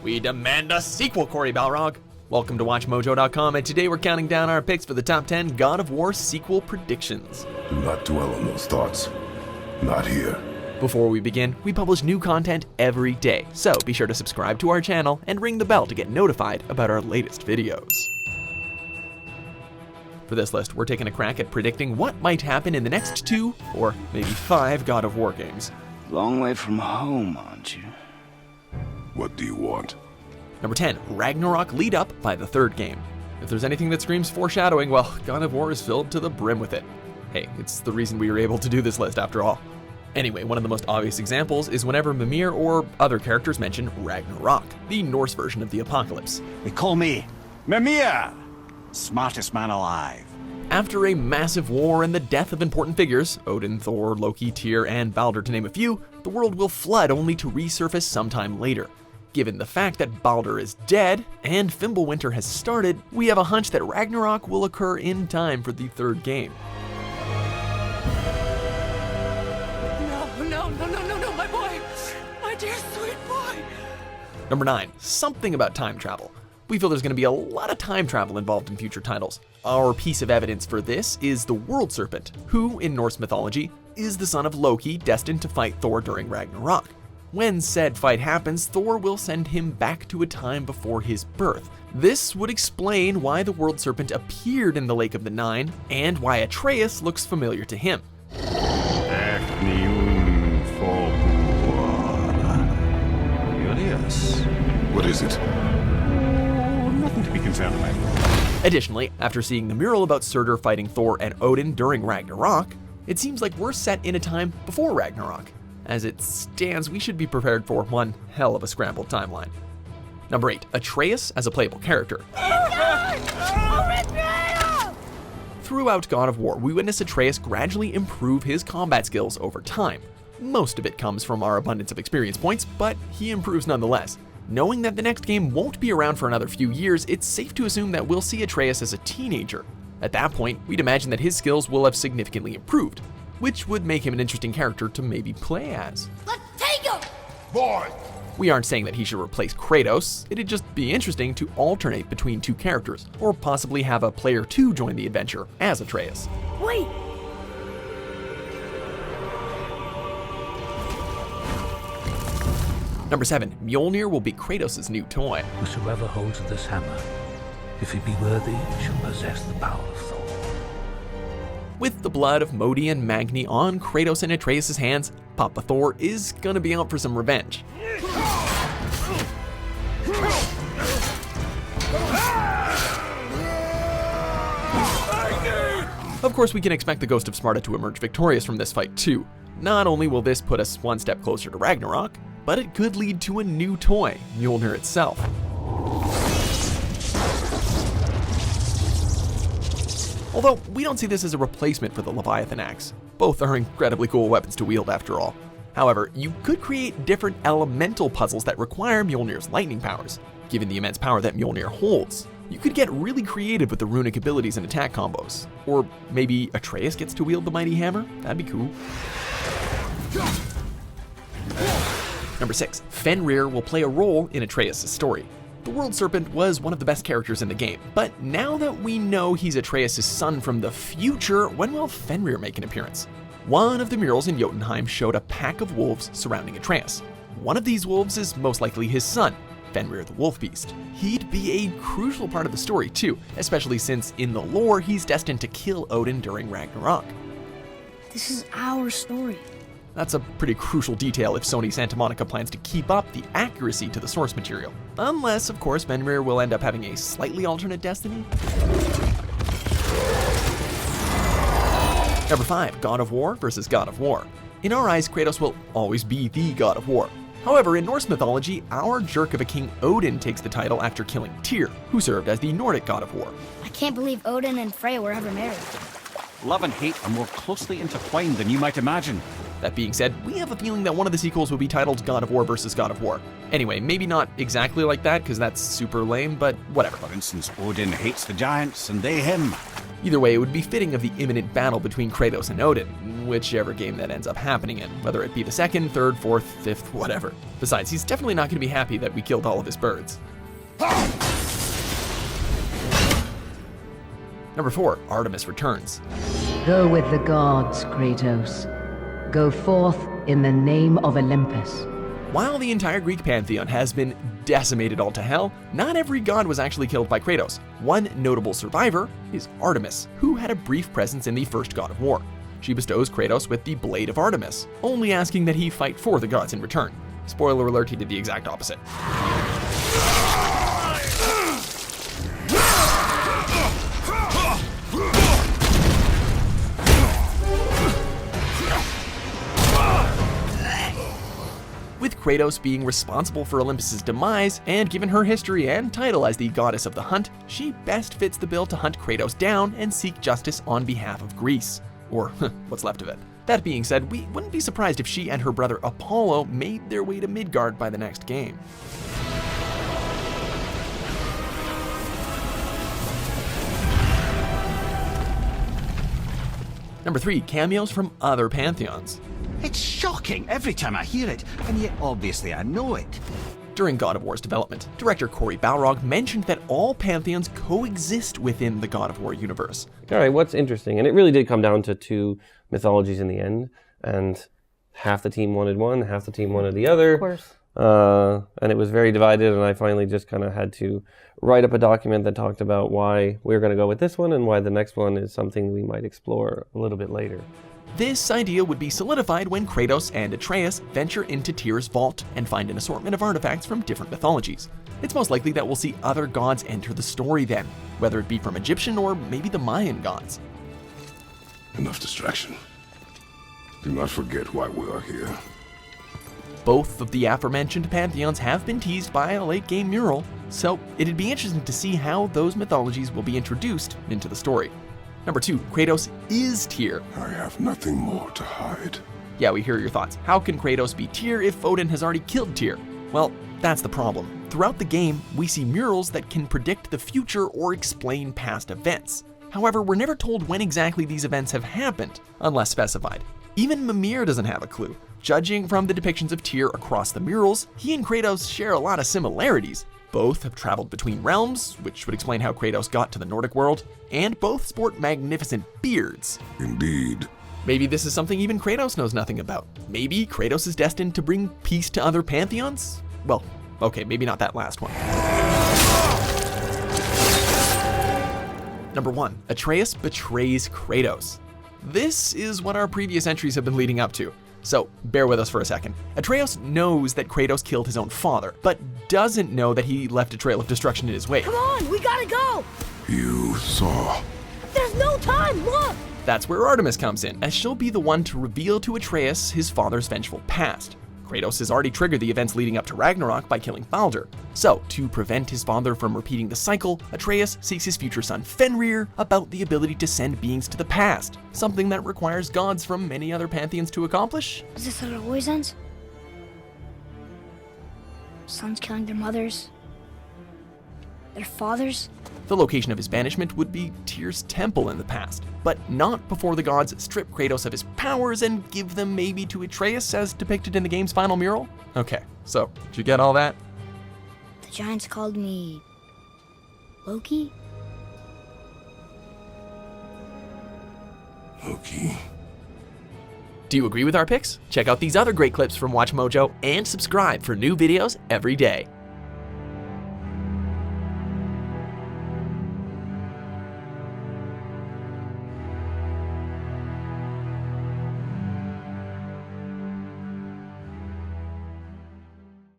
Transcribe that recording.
We demand a sequel, Corey Balrog. Welcome to WatchMojo.com, and today we're counting down our picks for the top 10 God of War sequel predictions. Do not dwell on those thoughts. Not here. Before we begin, we publish new content every day, so be sure to subscribe to our channel and ring the bell to get notified about our latest videos. For this list, we're taking a crack at predicting what might happen in the next 2 or maybe 5 God of War games. Long way from home, aren't you? What do you want? Number 10, Ragnarök lead up by the 3rd game. If there's anything that screams foreshadowing, well, God of War is filled to the brim with it. Hey, it's the reason we were able to do this list after all. Anyway, one of the most obvious examples is whenever Mimir or other characters mention Ragnarök, the Norse version of the apocalypse. They call me Mimir, smartest man alive. After a massive war and the death of important figures, Odin, Thor, Loki, Tyr, and Baldur to name a few, the world will flood only to resurface sometime later. Given the fact that Baldur is dead and Fimbulwinter has started, we have a hunch that Ragnarök will occur in time for the 3rd game. No, my boy! My dear sweet boy! Number 9, something about time travel. We feel there's going to be a lot of time travel involved in future titles. Our piece of evidence for this is the World Serpent, who, in Norse mythology, is the son of Loki destined to fight Thor during Ragnarök. When said fight happens, Thor will send him back to a time before his birth. This would explain why the World Serpent appeared in the Lake of the Nine, and why Atreus looks familiar to him. What is it? Nothing to be concerned about. Additionally, after seeing the mural about Surtur fighting Thor and Odin during Ragnarök, it seems like we're set in a time before Ragnarök. As it stands, we should be prepared for one hell of a scrambled timeline. Number 8, Atreus as a playable character. Throughout God of War, we witness Atreus gradually improve his combat skills over time. Most of it comes from our abundance of experience points, but he improves nonetheless. Knowing that the next game won't be around for another few years, it's safe to assume that we'll see Atreus as a teenager. At that point, we'd imagine that his skills will have significantly improved, which would make him an interesting character to maybe play as. Let's take him! Boy! We aren't saying that he should replace Kratos, it'd just be interesting to alternate between 2 characters, or possibly have a player 2 join the adventure as Atreus. Wait! Number 7, Mjolnir will be Kratos' new toy. Whosoever holds this hammer, if he be worthy, shall possess the power of Thor. With the blood of Modi and Magni on Kratos and Atreus' hands, Papa Thor is gonna be out for some revenge. Of course, we can expect the Ghost of Sparta to emerge victorious from this fight too. Not only will this put us one step closer to Ragnarök, but it could lead to a new toy, Mjolnir itself. Although, we don't see this as a replacement for the Leviathan axe. Both are incredibly cool weapons to wield after all. However, you could create different elemental puzzles that require Mjolnir's lightning powers. Given the immense power that Mjolnir holds, you could get really creative with the runic abilities and attack combos. Or maybe Atreus gets to wield the mighty hammer? That'd be cool. Number 6, Fenrir will play a role in Atreus' story. The World Serpent was one of the best characters in the game, but now that we know he's Atreus' son from the future, when will Fenrir make an appearance? One of the murals in Jotunheim showed a pack of wolves surrounding Atreus. One of these wolves is most likely his son, Fenrir the Wolf Beast. He'd be a crucial part of the story too, especially since in the lore he's destined to kill Odin during Ragnarök. This is our story. That's a pretty crucial detail if Sony Santa Monica plans to keep up the accuracy to the source material. Unless, of course, Fenrir will end up having a slightly alternate destiny. Number 5, God of War versus God of War. In our eyes, Kratos will always be the God of War. However, in Norse mythology, our jerk of a king Odin takes the title after killing Tyr, who served as the Nordic God of War. I can't believe Odin and Freya were ever married. Love and hate are more closely intertwined than you might imagine. That being said, we have a feeling that one of the sequels will be titled God of War vs. God of War. Anyway, maybe not exactly like that, because that's super lame, but whatever. For instance, Odin hates the giants and they him. Either way, it would be fitting of the imminent battle between Kratos and Odin, whichever game that ends up happening in, whether it be the second, third, fourth, fifth, whatever. Besides, he's definitely not going to be happy that we killed all of his birds. Number 4, Artemis Returns. Go with the gods, Kratos. Go forth in the name of Olympus. While the entire Greek pantheon has been decimated all to hell, not every god was actually killed by Kratos. One notable survivor is Artemis, who had a brief presence in the first God of War. She bestows Kratos with the Blade of Artemis, only asking that he fight for the gods in return. Spoiler alert, he did the exact opposite. With Kratos being responsible for Olympus's demise, and given her history and title as the goddess of the hunt, she best fits the bill to hunt Kratos down and seek justice on behalf of Greece. Or what's left of it. That being said, we wouldn't be surprised if she and her brother Apollo made their way to Midgard by the next game. Number 3, cameos from other pantheons. It's shocking every time I hear it, and yet obviously I know it. During God of War's development, director Cory Balrog mentioned that all pantheons coexist within the God of War universe. All right, what's interesting, and it really did come down to 2 mythologies in the end, and half the team wanted one, half the team wanted the other. Of course. And it was very divided, and I finally just kind of had to write up a document that talked about why we're going to go with this one and why the next one is something we might explore a little bit later. This idea would be solidified when Kratos and Atreus venture into Tyr's vault and find an assortment of artifacts from different mythologies. It's most likely that we'll see other gods enter the story then, whether it be from Egyptian or maybe the Mayan gods. Enough distraction. Do not forget why we are here. Both of the aforementioned pantheons have been teased by a late-game mural, so it'd be interesting to see how those mythologies will be introduced into the story. Number 2, Kratos is Tyr. I have nothing more to hide. Yeah, we hear your thoughts. How can Kratos be Tyr if Odin has already killed Tyr? Well, that's the problem. Throughout the game, we see murals that can predict the future or explain past events. However, we're never told when exactly these events have happened, unless specified. Even Mimir doesn't have a clue. Judging from the depictions of Tyr across the murals, he and Kratos share a lot of similarities. Both have traveled between realms, which would explain how Kratos got to the Nordic world, and both sport magnificent beards. Indeed. Maybe this is something even Kratos knows nothing about. Maybe Kratos is destined to bring peace to other pantheons? Well, okay, maybe not that last one. Number 1, Atreus betrays Kratos. This is what our previous entries have been leading up to. So, bear with us for a second. Atreus knows that Kratos killed his own father, but doesn't know that he left a trail of destruction in his wake. Come on, we gotta go! You saw. There's no time, look! That's where Artemis comes in, as she'll be the one to reveal to Atreus his father's vengeful past. Kratos has already triggered the events leading up to Ragnarök by killing Baldur. So, to prevent his father from repeating the cycle, Atreus seeks his future son Fenrir about the ability to send beings to the past, something that requires gods from many other pantheons to accomplish. Is this how it always ends? Sons killing their mothers? Their fathers? The location of his banishment would be Tyr's temple in the past, but not before the gods strip Kratos of his powers and give them maybe to Atreus as depicted in the game's final mural? Okay, so, did you get all that? The giants called me... Loki? Loki. Do you agree with our picks? Check out these other great clips from WatchMojo and subscribe for new videos every day.